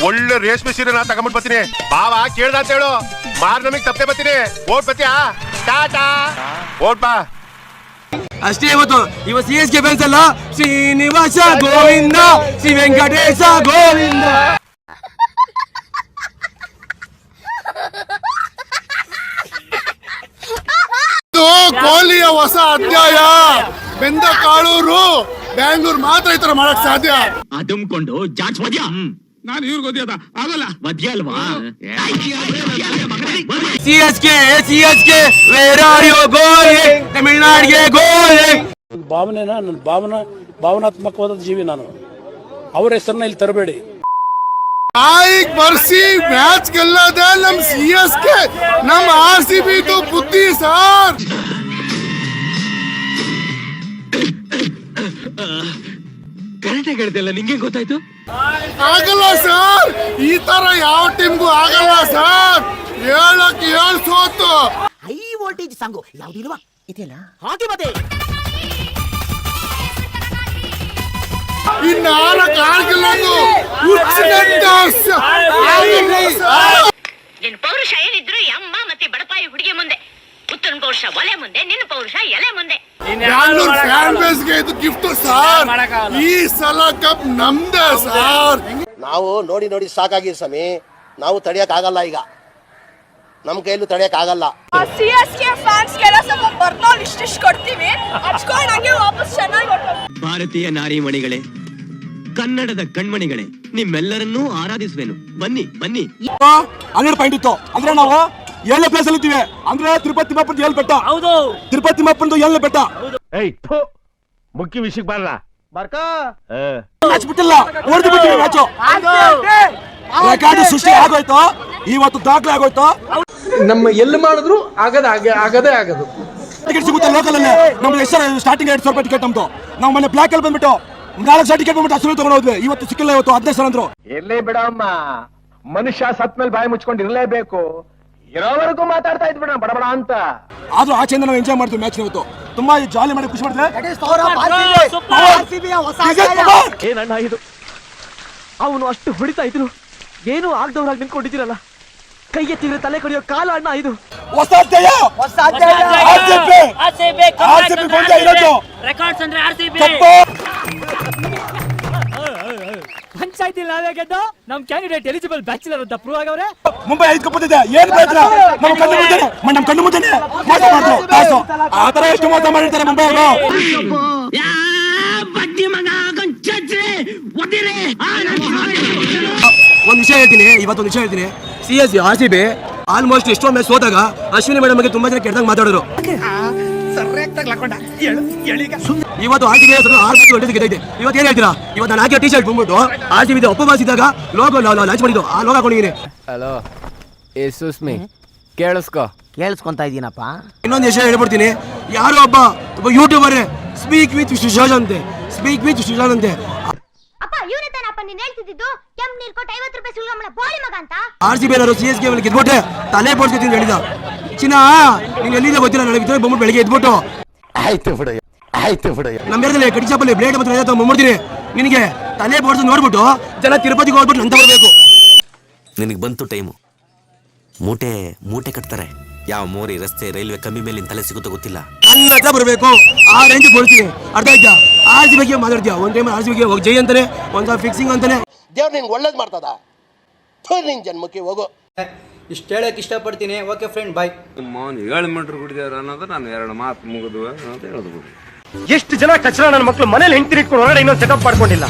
ಒಳ್ಳೆ ರೇಷ್ಮೆ ಸೀರೆ ನಾ ತಗೊಂಡ್ಬಿಟ್ಟು ಬರ್ತೀನಿ. ಬಾವಾ ಕೇಳ್ದ ಅಂತ ಹೇಳು, ಮಾರ್ ನಮಗ್ ತಪ್ಪೆ ಬರ್ತೀನಿ. ಓಟ್ ಬತ್ತೀಯಾ? ಟಾಟಾ ಓಟ್ ಬಾ ಅಷ್ಟೇ. ಇವತ್ತು CSK ಫ್ಯಾನ್ಸ್ ಅಲ್ಲ, ಶ್ರೀನಿವಾಸ ಗೋವಿಂದ, ಶ್ರೀ ವೆಂಕಟೇಶ ಗೋವಿಂದ. ಕೊಹ್ಲಿಯ ಹೊಸ ಅಧ್ಯಾಯ. ಬೆಂದ ಕಾಳೂರು ಬ್ಯಾಂಗ್ಳೂರ್ ಮಾತ್ರ ಈ ತರ ಮಾಡಕ್ ಸಾಧ್ಯ. ಅದುಮ್ಕೊಂಡು ಜಾಚ್ ವದ್ಯ. ನಾನು ಇವ್ರಿಗೆ ಓದಿಯದ ಆಗಲ್ಲ. ವದ್ಯ ಅಲ್ವಾ? CSK where are you going? ತಮಿಳ್ನಾಡಿಗೆ ಗೋಯಿಂಗ್. ನನ್ನ ಭಾವನಾತ್ಮಕವಾದ ಜೀವಿ ನಾನು. ಅವ್ರ ಹೆಸರನ್ನ ಇಲ್ಲಿ ತರಬೇಡಿ. ಬರ್ಸಿ ಮ್ಯಾಚ್ ಗೆಲ್ಲದೆ ನಮ್ CSK, ನಮ್ RCB ಬುದ್ಧಿ ಸರ್. ಕರೆಕ್ಟಾಗಿ ಹೇಳ್ತಿಲ್ಲ, ನಿಂಗೆ ಗೊತ್ತಾಯ್ತು? ಆಗಲ್ಲ ಸರ್, ಈ ತರ ಯಾವ ಟೀಮ್ಗೂ ಆಗಲ್ಲ ಸರ್. 7ಕ್ಕೆ 7 ಸೋತು. ಹೈ ವೋಲ್ಟೇಜ್ ಸಾಂಗು ಯಾವ್ದಿಲ್ವಾ ಇದೆಯಲ್ಲ, ಹಾಗೆ ಮತ್ತೆ ಇನ್ನು 4 ಆಗಿಲ್ಲ. ನಿನ್ ಪೌರುಷ ಏನಿದ್ರು ಅಮ್ಮ ಮತ್ತೆ ಬಡಪಾಯಿ ಹುಡುಗಿ ಮುಂದೆ, ಉತ್ತರನ್ ಪೌರುಷ ಒಲೆ ಮುಂದೆ, ನಿನ್ನ ಪೌರುಷ ಎಲೆ ಮುಂದೆ. ಬ್ಯಾಂಗ್ಳೂರ್ ಫ್ಯಾನ್ ಬೇಸ್ಗೆ ಇದು ಗಿಫ್ಟ್ ಸರ್. ಈ ಸಲ ಕಪ್ ನಮ್ದೇ ಸರ್. ನಾವು ನೋಡಿ ನೋಡಿ ಸಾಕಾಗಿದೆ ಸ್ವಾಮಿ. ನಾವು ತಡೆಯಕ್ ಆಗಲ್ಲ, ಈಗ ನಮ್ ಕೈಲೂ ತಡೆಯಕ್ ಆಗಲ್ಲ. CSK ಫ್ಯಾನ್ಸ್ ಗೆಲ್ಲ ಸ್ವಲ್ಪ ಬರ್ನೋಲ್ ಇಷ್ಟಿಷ್ಟು ಕೊಡ್ತೀವಿ, ಹಚ್ಕೊಂಡಂಗೆ ವಾಪಸ್ ಚೆನ್ನಾಗಿ ಹೊರಟೋಗ್ತೀವಿ. ಭಾರತೀಯ ನಾರಿಮಣಿಗಳೇ, ಕನ್ನಡದ ಕಣ್ಮಣಿಗಳೇ, ನಿಮ್ಮೆಲ್ಲರನ್ನೂ ಆರಾಧಿಸುವೆನು. ಬನ್ನಿ ಬನ್ನಿ. 12 ಪಾಯಿಂಟ್ ಇತ್ತು ಅಂದ್ರೆ ನಾವು 7ನೇ ಪ್ಲೇಸ್ ಅಲ್ಲಿ ಇದ್ದೀವಿ. ಅಂದ್ರೆ ತಿರುಪತಿ ತಿಮ್ಮಪ್ಪನ 7 ಬೆಟ್ಟ. ಹೌದು, ತಿರುಪತಿ ತಿಮ್ಮಪ್ಪನ 7ನೇ ಬೆಟ್ಟ. ಮುಖ್ಯ ವಿಷಯಕ್ಕೆ ಬರಲ್ಲ. ಮ್ಯಾಚ್ ಬಿಟ್ಟಿಲ್ಲ, ಹೊಡೆದು ಬಿಟ್ಟಿವಿ ಮ್ಯಾಚ್. ರೆಕಾರ್ಡ್ ಸೃಷ್ಟಿ ಆಗೋಯ್ತು, ಇವತ್ತು ದಾಖಲೆ ಆಗೋಯ್ತು. ನಮ್ಮ ಎಲ್ಲಿ ಮಾಡಿದ್ರು ಆಗದೇ ಆಗದು. ಟಿಕೆಟ್ ಸಿಗುತ್ತೆ ಲೋಕಲ್ ಅಲ್ಲೇ. ನಮ್ಗೆ ಎಷ್ಟು ಸ್ಟಾರ್ಟಿಂಗ್ 2,000 ರೂಪಾಯಿ ಟಿಕೆಟ್ ನಮ್ದು. ನಾವು ಮೊನ್ನೆ ಬ್ಲಾಕ್ ಅಲ್ಲಿ ಬಂದ್ಬಿಟ್ಟು 4 ಸಾವಿರ ಟಿಕೆಟ್ ಬಂದ್ಬಿಟ್ಟು ಅಷ್ಟು ತಗೊಂಡು ಹೋದ್ವಿ. ಇವತ್ತು ಸಿಕ್ಕಿಲ್ಲ, ಇವತ್ತು 15 ಸಾವಿರ ಅಂದ್ರು. ಎಲ್ಲೇ ಬಿಡಮ್ಮ, ಮನುಷ್ಯ ಸತ್ ಮೇಲೆ ಬಾಯಿ ಮುಚ್ಕೊಂಡು ಇರಲೇಬೇಕು. ಇರೋವರೆಗೂ ಮಾತಾಡ್ತಾ ಇದ್ಬಿಡ ಬಡಬಡ ಅಂತ. ಆದ್ರೂ ಆಚೆಯಿಂದ ನಾವು ಎಂಜಾಯ್ ಮಾಡ್ತೀವಿ ಮ್ಯಾಚ್. ಇವತ್ತು ತುಂಬಾ ಜಾಲಿ ಮಾಡಿ ಖುಷಿ ಮಾಡಿದ್ರೆ. ಏನಣ್ಣ ಇದು, ಅವನು ಅಷ್ಟು ಹೊಡಿತಾ ಇದ್ರು, ಏನು ಆಗದವ್ರಾಗಿ ನಿಂತ್ಕೊಂಡಿದ್ದೀರಲ್ಲ. ಕೈ ಎತ್ತಿದ್ರೆ ತಲೆ ಕಡಿಯೋ ಕಾಲ ಅಣ್ಣ ಇದು. ಹೊಸ ಅಧ್ಯಾಯ, ಪಂಚಾಯತಿ ನಾವೇ ಗೆದ್ದು ನಮ್ ಕ್ಯಾಂಡಿಡೇಟ್ ಎಲಿಜಿಬಲ್ ಬ್ಯಾಚುಲರ್ ಅಂತ ಪ್ರೂವ್ ಆಗವ್ರೆ. ಮುಂಬೈ 5 ಕಪ್ ಬಂದಿದೆ. ಏನ್ ಪ್ರಯತ್ನ? ನಮ್ ಕಣ್ಣು ಮುಂದೆ ಮೋಸ ಮಾಡಿದ್ರು ಕಾಸು. ಆ ತರ ಎಷ್ಟು ಮೋಸ ಮಾಡಿರ್ತಾರೆ ಮುಂಬೈ ಅವರು. ಒಂದ್ ವಿಷಯ ಹೇಳ್ತೀನಿ, ಇವತ್ತೊಂದು ವಿಷಯ ಹೇಳ್ತೀನಿ. RCB ಆಲ್ಮೋಸ್ಟ್ ಎಷ್ಟೋ ಮ್ಯಾಚ್ ಸೋತಾಗ ಅಶ್ವಿನಿ ಮೇಡಮ್ ಬಗ್ಗೆ ತುಂಬಾ ಜನ ಕೆಟ್ಟದಾಗ ಮಾತಾಡಿದ್ರು. ಇವತ್ತು RCB 6 ಮ್ಯಾಚ್ ಗೆದ್ದಿದೆ. ಇವತ್ತು ಏನ್ ಹೇಳ್ತೀರಾ? ಇವತ್ತು ನಾನು ಹಾಕಿ ಟಿ-ಶರ್ಟ್ ಬಂದ್ಬಿಟ್ಟು RCB ಒಪ್ಪಬಾಸಿದಾಗ ಲೋಗೋ ಲಾಂಚ್ ಮಾಡಿದ್ದು, ಆ ಲೋಗೋ ಹಾಕೊಂಡಿದ್ದೀನಿ. ಹಲೋ ಸುಸ್ಮಿ, ಕೇಳಿಸ್ಕೊಂತ ಇದೀನಪ್ಪ. ಇನ್ನೊಂದು ವಿಷಯ ಹೇಳ್ಬಿಡ್ತೀನಿ. ಯಾರೋ ಒಬ್ಬ ಯೂಟ್ಯೂಬರ್ ಸ್ಪೀಕ್ ವಿತ್ ಸುಶಾಂತ್ ಅಂತೆ, ಸ್ಪೀಕ್ ವಿತ್ ಸುಶಾಂತ್ ಅಂತೆ. ಅಪ್ಪ ಇವನೇ ತಾನಪ್ಪ ನೀನು ಹೇಳ್ತಿದ್ದು ಕೆಂಪು ನೀರು ಕೊಟ್ಟು 50 ರೂಪಾಯಿ ಸುಳ್ಳು ಬೋಳಿ ಮಗ ಅಂತ. RCB ಅವರು CSK ಗೆದ್ಬಿಟ್ಟೆ ತಲೆ ಬೋಡ್ಸ್ಕೊತೀನಿ ಅಂತ ಹೇಳಿದ. ಚಿನ್ನ ನೀನು ಎಲ್ಲಿದೆ ಗೊತ್ತಿಲ್ಲ, ನನಗೆ ಬಂದ್ಬಿಟ್ಟು ಬೆಳಿಗ್ಗೆ ಎದ್ಬಿಟ್ಟು ಆಯ್ತು ಬಿಡ ನಮ್ಮ ಬೇರೆ ಕಡಿ ಶಾಪಲ್ಲಿ ಬ್ಲೇಡ್ ಮತ್ತೆ ಮಾಡ್ತೀನಿ. ನಿನಗೆ ತಲೆ ಬೋಡ್ಸ್ ನೋಡ್ಬಿಟ್ಟು ಜನ ತಿರುಪತಿಗೆ ಹೋಗ್ಬಿಟ್ಟು ನಂತ ಬರಬೇಕು. ನಿನಗೆ ಬಂತು ಟೈಮು. ಮೂಟೆ ಕಟ್ತಾರೆ. ಯಾವ ಮೋರಿ, ರಸ್ತೆ, ರೈಲ್ವೆ ಕಮ್ಮಿ ಮೇಲೆ ತಲೆ ಸಿಗುತ್ತೋ ಗೊತ್ತಿಲ್ಲ. ನನ್ನ ಹತ್ರ ಬರಬೇಕು, ಆ ರೇಂಜ್ ಬೋಡ್ತೀನಿ. ಅರ್ಥ ಆಯ್ತಾ? RCB ಬಗ್ಗೆ ಮಾತಾಡ್ತೀಯ. ಒಂದ್ ಟೈಮ್ RCB ಬಗ್ಗೆ ಹೋಗಿ ಜೈ ಅಂತಾನೆ, ಒಂದ್ಸಲ ಫಿಕ್ಸಿಂಗ್ ಅಂತಾನೆ. ದೇವ್ರು ನಿನ್ಗೆ ಒಳ್ಳೇದು ಮಾಡ್ತದ. ನಿನ್ ಜನ್ಮಕ್ಕೆ ಹೋಗು. ಇಷ್ಟು ಹೇಳಕ್ ಇಷ್ಟಪಡ್ತೀನಿ. ಓಕೆ ಫ್ರೆಂಡ್, ಬಾಯ್. 7 ಮೀಟರ್ ಕುಡಿದಾರ ಅನ್ನೋದು ನಾನು 2 ಮಾತು ಮುಗಿದು ಅಂತ ಹೇಳೋದು. ಎಷ್ಟು ಜನ ಕಚರ ನನ್ನ ಮಕ್ಕಳು ಮನೇಲಿ ಹೆಂಡತಿ ಇಟ್ಕೊಂಡು ಹೊರಗಡೆ ಇನ್ನೊಂದು ಸೆಟಪ್ ಮಾಡ್ಕೊಂಡಿಲ್ಲ.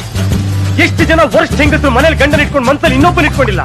ಎಷ್ಟು ಜನ ವರ್ಷ ಹೆಂಗಸರು ಮನೇಲಿ ಗಂಡನ ಇಟ್ಕೊಂಡು ಮನ್ಸಲ್ಲಿ ಇನ್ನೊಬ್ಬನ ಇಟ್ಕೊಂಡಿಲ್ಲ.